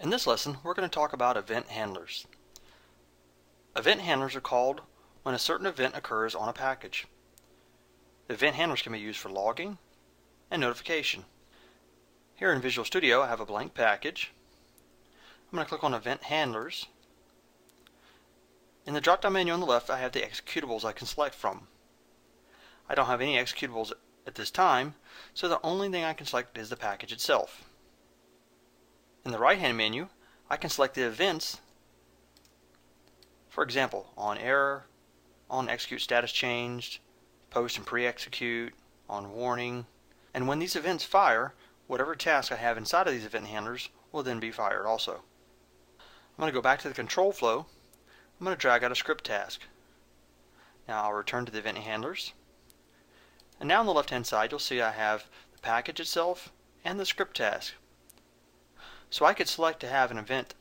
In this lesson, we're going to talk about event handlers. Event handlers are called when a certain event occurs on a package. The event handlers can be used for logging and notification. Here in Visual Studio, I have a blank package. I'm going to click on Event Handlers. In the drop-down menu on the left, I have the executables I can select from. I don't have any executables at this time, so the only thing I can select is the package itself. In the right-hand menu, I can select the events, for example, on error, on execute status changed, post and pre-execute, on warning, and when these events fire, whatever task I have inside of these event handlers will then be fired also. I'm going to go back to the control flow. I'm going to drag out a script task. Now I'll return to the event handlers. And now on the left-hand side, you'll see I have the package itself and the script task. So I could select to have an event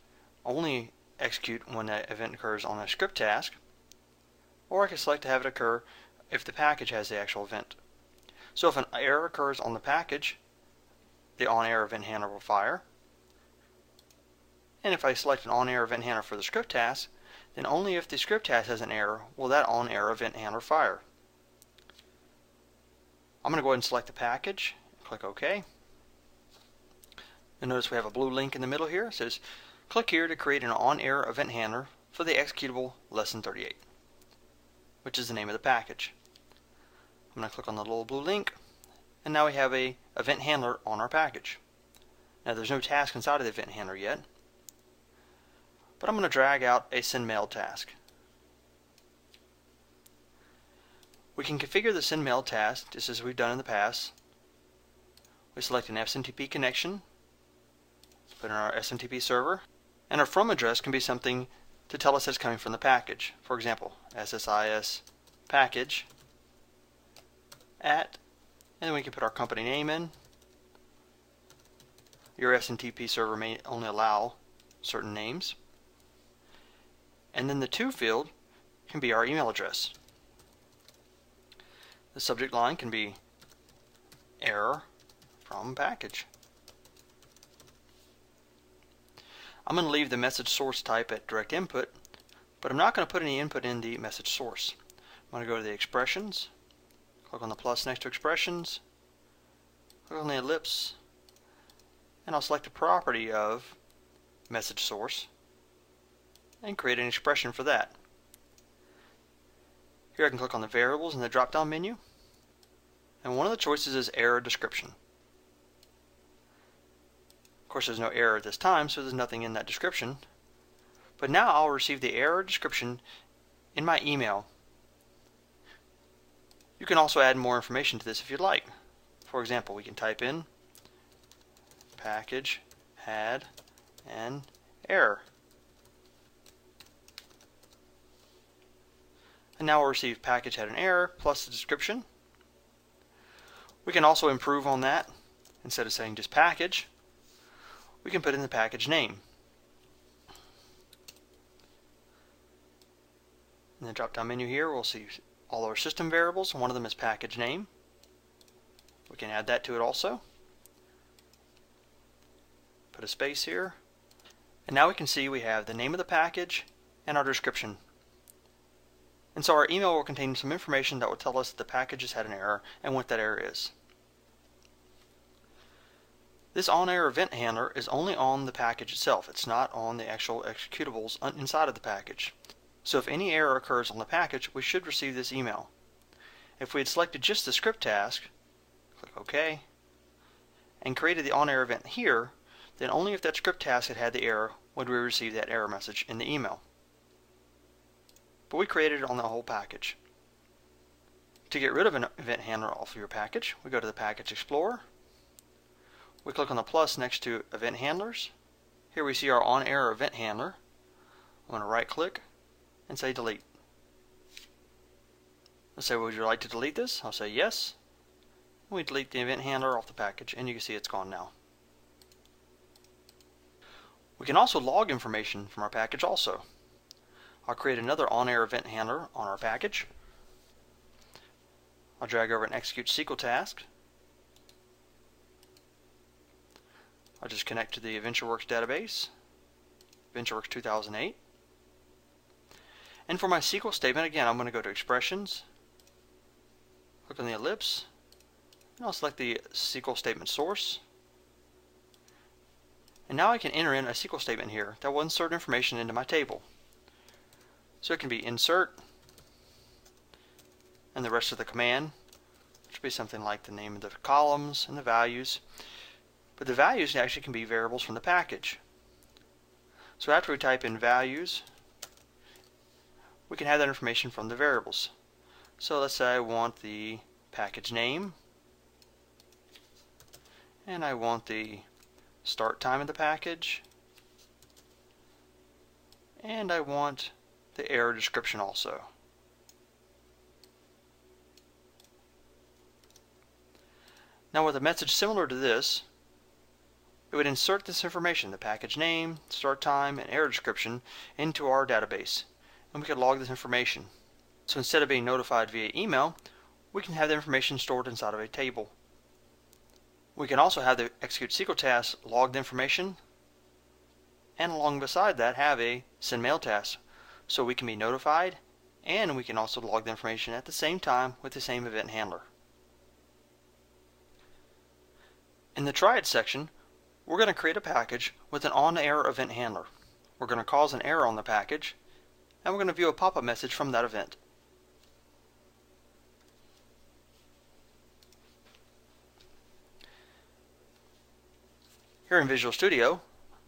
only execute when that event occurs on a script task, or I could select to have it occur if the package has the actual event. So if an error occurs on the package, the on-error event handler will fire. And if I select an on-error event handler for the script task, then only if the script task has an error will that on-error event handler fire. I'm going to go ahead and select the package, click OK. You'll notice we have a blue link in the middle here. It says, click here to create an on-error event handler for the executable Lesson38, which is the name of the package. I'm going to click on the little blue link, and now we have a event handler on our package. Now there's no task inside of the event handler yet, but I'm going to drag out a send mail task. We can configure the send mail task just as we've done in the past. We select an SMTP connection, put in our SMTP server, and our from address can be something to tell us that it's coming from the package. For example, SSIS package at, and then we can put our company name in. Your SMTP server may only allow certain names. And then the to field can be our email address. The subject line can be error from package. I'm going to leave the message source type at direct input, but I'm not going to put any input in the message source. I'm going to go to the expressions, click on the plus next to expressions, click on the ellipse, and I'll select the property of message source and create an expression for that. Here I can click on the variables in the drop-down menu, and one of the choices is error description. Of course, there's no error at this time, so there's nothing in that description. But now I'll receive the error description in my email. You can also add more information to this if you'd like. For example, we can type in package had an error. And now we'll receive package had an error plus the description. We can also improve on that. Instead of saying just package, we can put in the package name. In the drop-down menu here, we'll see all our system variables. One of them is package name. We can add that to it also. Put a space here. And now we can see we have the name of the package and our description. And so our email will contain some information that will tell us that the package has had an error and what that error is. This on-error event handler is only on the package itself. It's not on the actual executables inside of the package. So if any error occurs on the package, we should receive this email. If we had selected just the script task, click OK, and created the on-error event here, then only if that script task had had the error would we receive that error message in the email. But we created it on the whole package. To get rid of an event handler off of your package, we go to the Package Explorer. We click on the plus next to Event Handlers. Here we see our on-error event handler. I'm going to right-click and say Delete. Let's say, would you like to delete this? I'll say yes. We delete the event handler off the package, and you can see it's gone now. We can also log information from our package also. I'll create another on-error event handler on our package. I'll drag over an execute SQL task. I'll just connect to the AdventureWorks database, VentureWorks 2008. And for my SQL statement, again, I'm going to go to Expressions, click on the ellipse, and I'll select the SQL statement source. And now I can enter in a SQL statement here that will insert information into my table. So it can be insert, and the rest of the command, which would be something like the name of the columns and the values. But the values actually can be variables from the package. So after we type in values, we can have that information from the variables. So let's say I want the package name, and I want the start time of the package, and I want the error description also. Now with a message similar to this, it would insert this information, the package name, start time, and error description, into our database, and we could log this information. So instead of being notified via email, we can have the information stored inside of a table. We can also have the execute SQL task log the information, and along beside that have a send mail task, so we can be notified, and we can also log the information at the same time with the same event handler. In the Try It section, we're going to create a package with an on-error event handler. We're going to cause an error on the package, and we're going to view a pop-up message from that event. Here in Visual Studio,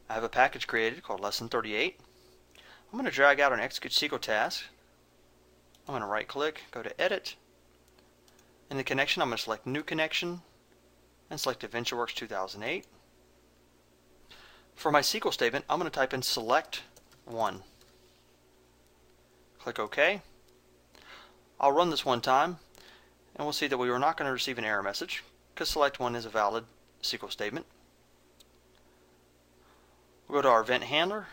I have a package created called Lesson38. I'm going to drag out an execute SQL task. I'm going to right click, go to Edit. In the connection, I'm going to select New Connection and select VentureWorks 2008. For my SQL statement, I'm going to type in select 1. Click OK. I'll run this one time, and we'll see that we are not going to receive an error message because select 1 is a valid SQL statement. We'll go to our event handler,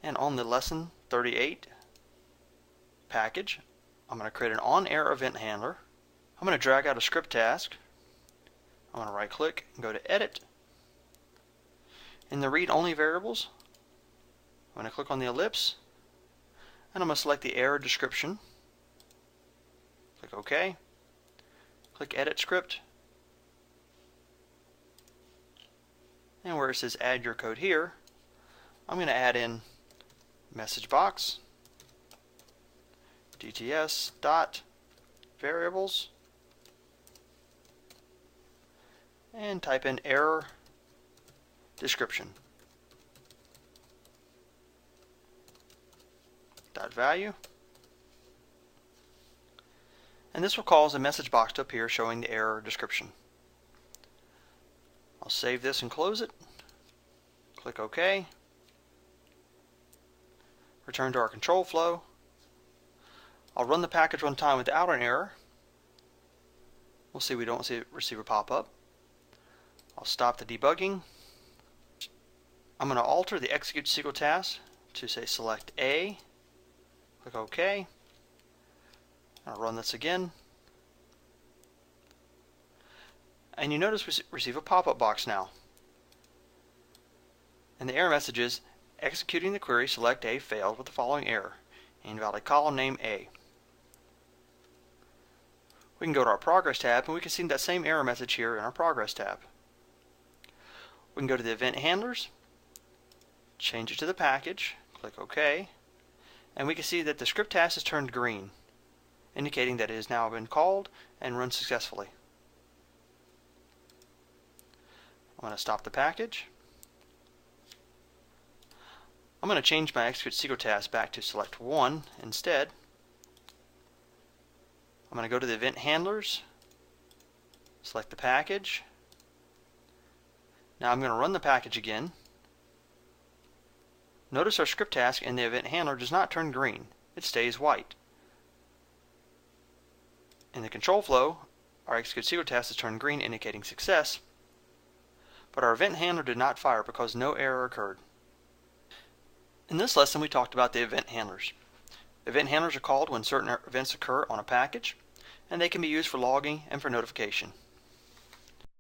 and on the Lesson38 package, I'm going to create an on-error event handler. I'm going to drag out a script task. I'm going to right click and go to Edit. In the read only variables, I'm going to click on the ellipse, and I'm going to select the error description. Click OK. Click Edit Script. And where it says add your code here, I'm going to add in message box DTS dot variables and type in error description dot value, and this will cause a message box to appear showing the error description. I'll save this and close it. Click OK. Return to our control flow. I'll run the package one time without an error. We'll see we don't receive a pop-up. I'll stop the debugging. I'm going to alter the execute SQL task to say select A. Click OK. I'll run this again. And you notice we receive a pop-up box now. And the error message is executing the query select A failed with the following error. Invalid column name A. We can go to our Progress tab and we can see that same error message here in our Progress tab. We can go to the event handlers, change it to the package, click OK, and we can see that the script task is turned green, indicating that it has now been called and run successfully. I'm going to stop the package. I'm going to change my execute SQL task back to select 1 instead. I'm going to go to the event handlers, select the package. Now I'm going to run the package again. Notice our script task in the event handler does not turn green. It stays white. In the control flow, our execute SQL task is turned green, indicating success. But our event handler did not fire because no error occurred. In this lesson, we talked about the event handlers. Event handlers are called when certain events occur on a package, and they can be used for logging and for notification.